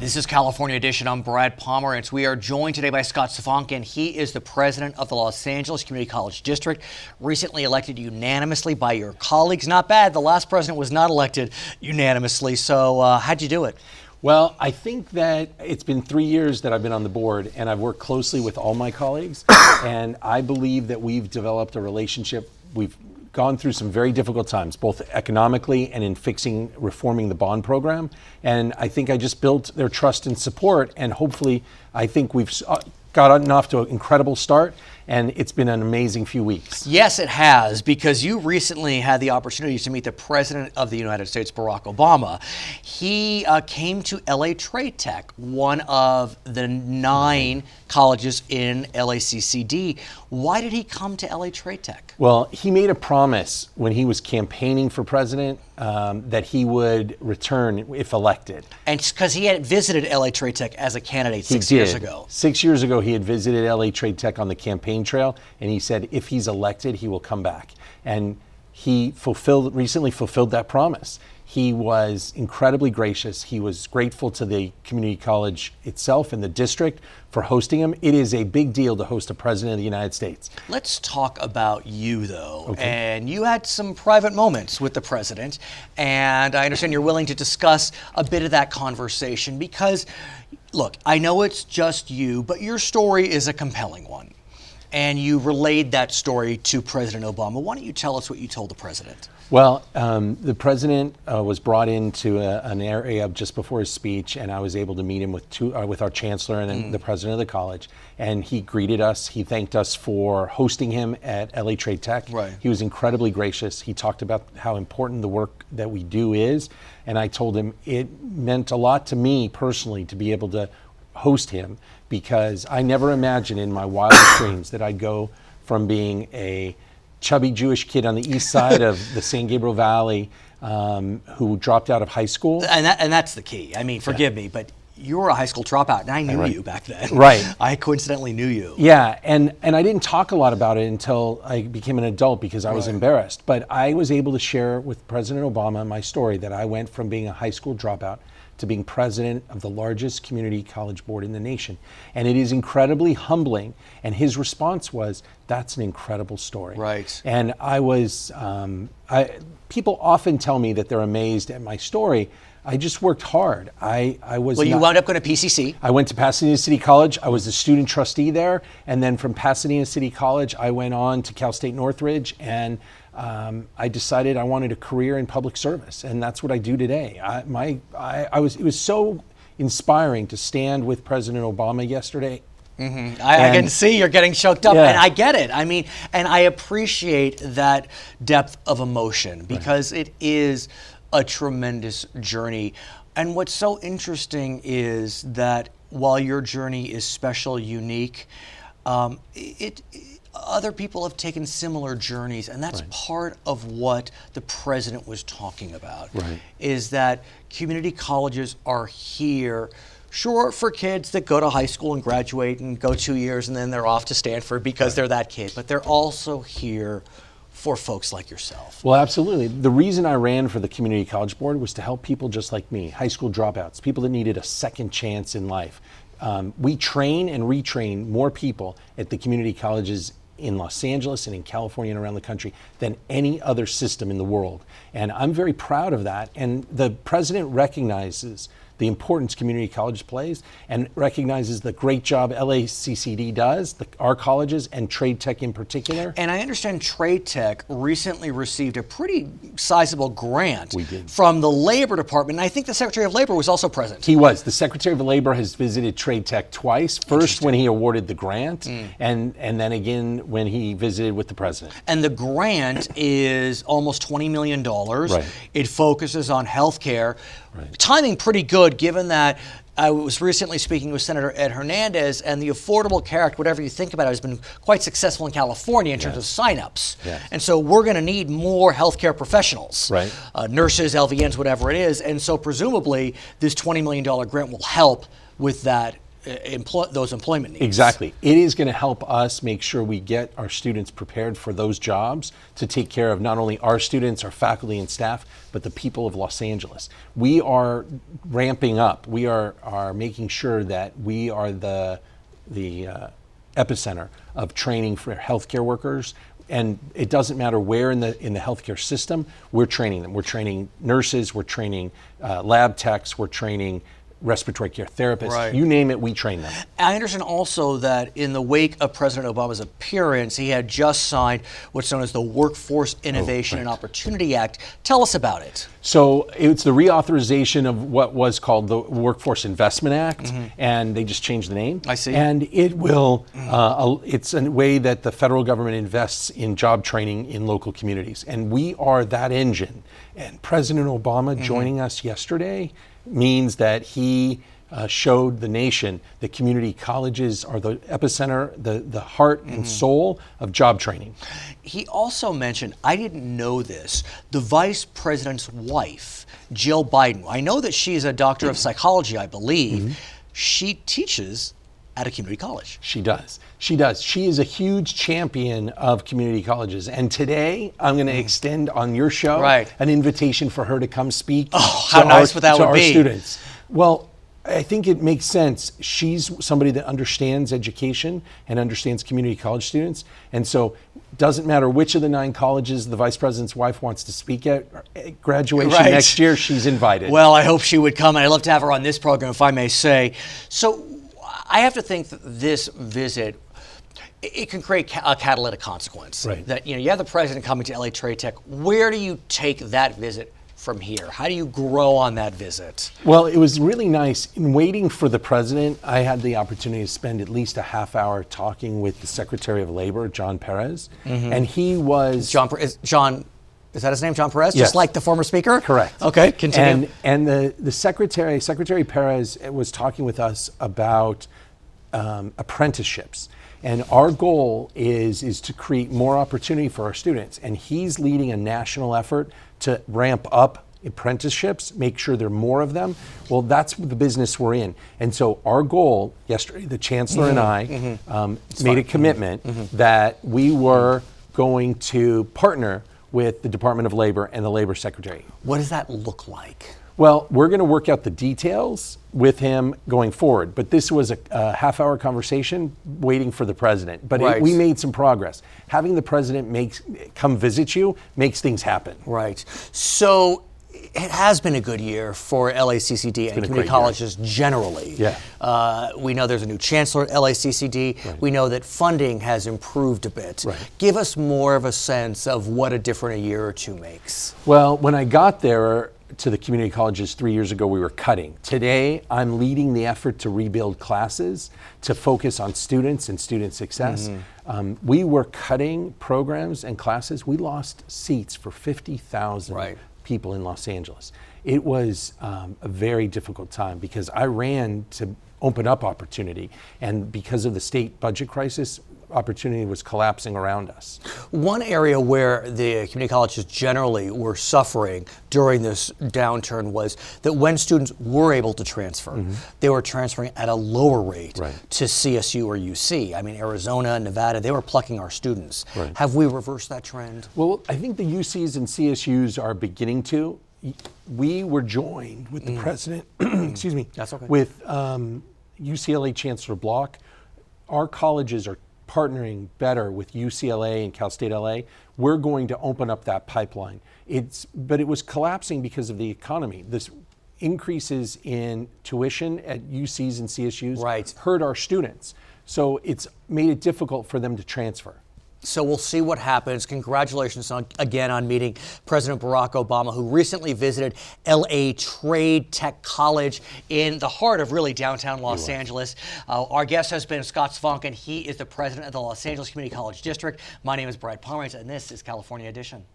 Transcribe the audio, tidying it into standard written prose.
This is California Edition. I'm Brad Pomerance. We are joined today by Sott Svonkin. He is the president of the Los Angeles Community College District, recently elected unanimously by your colleagues. Not bad. The last president was not elected unanimously. So how'd you do it? Well, I think that it's been 3 years that I've been on the board, and I've worked closely with all my colleagues, and I believe that we've developed a relationship. We've gone through some very difficult times, both economically and in reforming the bond program. And I think I just built their trust and support, and hopefully I think we've gotten off to an incredible start, and it's been an amazing few weeks. Yes, it has, because you recently had the opportunity to meet the President of the United States, Barack Obama. He came to LA Trade Tech, one of the 9 colleges in LACCD. Why did he come to LA Trade Tech? Well, he made a promise when he was campaigning for president that he would return if elected. And because he had visited LA Trade Tech as a candidate 6 years ago. 6 years ago, he had visited LA Trade Tech on the campaign trail, and he said if he's elected, he will come back. And he recently fulfilled that promise. He was incredibly gracious. He was grateful to the community college itself and the district for hosting him. It is a big deal to host a president of the United States. Let's talk about you, though. Okay. And you had some private moments with the president, and I understand you're willing to discuss a bit of that conversation because, look, I know it's just you, but your story is a compelling one. And you relayed that story to President Obama. Why don't you tell us what you told the president? Well, the president was brought into an area just before his speech, and I was able to meet him with our chancellor and the president of the college. And he greeted us. He thanked us for hosting him at LA Trade Tech. Right. He was incredibly gracious. He talked about how important the work that we do is. And I told him it meant a lot to me personally to be able to host him, because I never imagined in my wildest dreams that I'd go from being a chubby Jewish kid on the east side of the San Gabriel Valley who dropped out of high school. And that's the key. I mean, forgive me, but you were a high school dropout, and I knew you back then. Right. I coincidentally knew you. Yeah, and I didn't talk a lot about it until I became an adult because I was embarrassed. But I was able to share with President Obama my story that I went from being a high school dropout to being president of the largest community college board in the nation. And it is incredibly humbling. And his response was, that's an incredible story. Right. And I was, people often tell me that they're amazed at my story. I just worked hard. Well, you wound up going to PCC. I went to Pasadena City College. I was the student trustee there. And then from Pasadena City College, I went on to Cal State Northridge, and I decided I wanted a career in public service, and that's what I do today. It was so inspiring to stand with President Obama yesterday. Mm-hmm. I can see you're getting choked up, and I get it. I mean, and I appreciate that depth of emotion because it is a tremendous journey. And what's so interesting is that while your journey is special, unique, other people have taken similar journeys, and that's part of what the president was talking about, is that community colleges are here, sure, for kids that go to high school and graduate and go 2 years and then they're off to Stanford because they're that kid, but they're also here for folks like yourself. Well, absolutely. The reason I ran for the community college board was to help people just like me, high school dropouts, people that needed a second chance in life. We train and retrain more people at the community colleges in Los Angeles and in California and around the country than any other system in the world. And I'm very proud of that. And the president recognizes the importance community college plays and recognizes the great job LACCD does, our colleges and Trade Tech in particular. And I understand Trade Tech recently received a pretty sizable grant We from the Labor Department. And I think the Secretary of Labor was also present. He was. The Secretary of Labor has visited Trade Tech twice. First when he awarded the grant, and then again when he visited with the president. And the grant is almost $20 million. Right. It focuses on healthcare. Timing pretty good, given that I was recently speaking with Senator Ed Hernandez, and the Affordable Care Act, whatever you think about it, has been quite successful in California in terms of signups. And so we're going to need more healthcare professionals, nurses, LVNs, whatever it is. And so presumably this $20 million grant will help with that those employment needs. Exactly. It is going to help us make sure we get our students prepared for those jobs to take care of not only our students, our faculty and staff, but the people of Los Angeles. We are ramping up. We are making sure that we are the epicenter of training for healthcare workers. And it doesn't matter where in the healthcare system, we're training them. We're training nurses, we're training lab techs, we're training respiratory care therapists. Right. You name it, we train them. I understand also that in the wake of President Obama's appearance, he had just signed what's known as the Workforce Innovation and Opportunity Act. Tell us about it. So it's the reauthorization of what was called the Workforce Investment Act, and they just changed the name. I see. And it will, it's a way that the federal government invests in job training in local communities. And we are that engine. And President Obama joining us yesterday means that he showed the nation that community colleges are the epicenter, the heart and soul of job training. He also mentioned, I didn't know this, the vice president's wife, Jill Biden. I know that she's a doctor of psychology, I believe. She teaches at a community college. She does. She does. She is a huge champion of community colleges. And today, I'm going to extend on your show an invitation for her to come speak to our students. Well, I think it makes sense. She's somebody that understands education and understands community college students. And so it doesn't matter which of the 9 colleges the vice president's wife wants to speak at graduation next year, she's invited. Well, I hope she would come, and I'd love to have her on this program, if I may say. So I have to think that this visit, it can create a catalytic consequence. Right. That, you have the president coming to LA Trade Tech. Where do you take that visit from here? How do you grow on that visit? Well, it was really nice. In waiting for the president, I had the opportunity to spend at least a half hour talking with the Secretary of Labor, John Perez. And he was... John, is that his name, John Perez? Yes. Just like the former speaker? Correct. Okay, continue. And the Secretary Perez was talking with us about apprenticeships. And our goal is to create more opportunity for our students. And he's leading a national effort to ramp up apprenticeships, make sure there are more of them. Well, that's the business we're in. And so our goal yesterday, the Chancellor and I made a commitment that we were going to partner with the Department of Labor and the Labor Secretary. What does that look like? Well, we're going to work out the details with him going forward. But this was a half-hour conversation waiting for the president. But we made some progress. Having the president come visit you makes things happen. Right. So it has been a good year for LACCD and community colleges generally. Yeah. We know there's a new chancellor at LACCD. Right. We know that funding has improved a bit. Right. Give us more of a sense of what a different a year or two makes. Well, when I got there to the community colleges 3 years ago, we were cutting. Today, I'm leading the effort to rebuild classes, to focus on students and student success. We were cutting programs and classes. We lost seats for 50,000 people in Los Angeles. It was a very difficult time because I ran to open up opportunity, and because of the state budget crisis, opportunity was collapsing around us. One area where the community colleges generally were suffering during this downturn was that when students were able to transfer, they were transferring at a lower rate to CSU or UC. I mean, Arizona, Nevada, they were plucking our students. Have we reversed that trend? Well, I think the UCs and CSUs are beginning to. We were joined with the president, excuse me, with UCLA Chancellor Block. Our colleges are partnering better with UCLA and Cal State LA. We're going to open up that pipeline. But it was collapsing because of the economy. This increases in tuition at UCs and CSUs hurt our students. So it's made it difficult for them to transfer. So we'll see what happens. Congratulations again on meeting President Barack Obama, who recently visited LA Trade Tech College in the heart of really downtown Los Angeles. Our guest has been Sott Svonkin. He is the president of the Los Angeles Community College District. My name is Brad Pomerance, and this is California Edition.